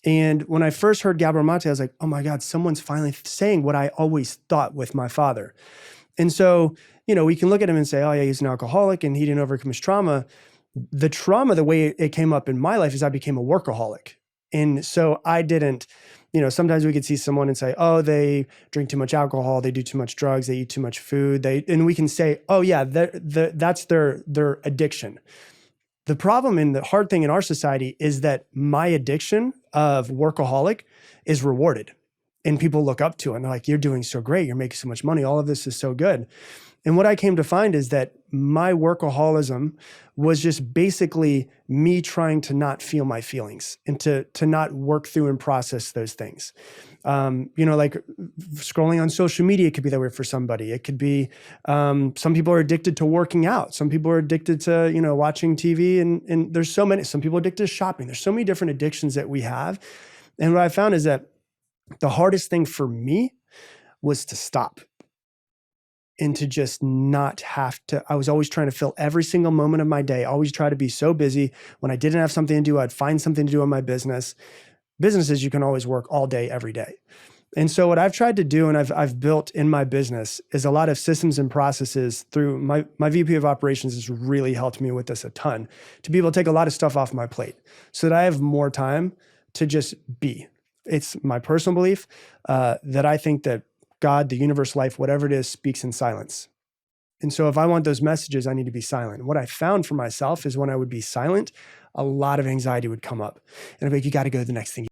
And when I first heard Gabor Mate, I was like, oh my God, someone's finally saying what I always thought with my father. And so, we can look at him and say, oh yeah, he's an alcoholic and he didn't overcome his trauma. The trauma, the way it came up in my life is I became a workaholic. And so I didn't, sometimes we could see someone and say, oh, they drink too much alcohol, they do too much drugs, they eat too much food. And we can say, oh yeah, that's their addiction. The problem and the hard thing in our society is that my addiction of workaholic is rewarded. And people look up to it and they're like, you're doing so great. You're making so much money. All of this is so good. And what I came to find is that my workaholism was just basically me trying to not feel my feelings and to not work through and process those things. Like scrolling on social media could be that way for somebody. It could be, some people are addicted to working out. Some people are addicted to, watching TV and there's so many, some people are addicted to shopping. There's so many different addictions that we have. And what I found is that the hardest thing for me was to stop and to just not have to. I was always trying to fill every single moment of my day, always try to be so busy. When I didn't have something to do, I'd find something to do in my business. Businesses, you can always work all day, every day. And so what I've tried to do and I've built in my business is a lot of systems and processes through my VP of operations has really helped me with this a ton, to be able to take a lot of stuff off my plate so that I have more time to just be. It's my personal belief that I think that God, the universe, life, whatever it is, speaks in silence. And so if I want those messages, I need to be silent. What I found for myself is when I would be silent, a lot of anxiety would come up. And I'd be like, you got to go to the next thing.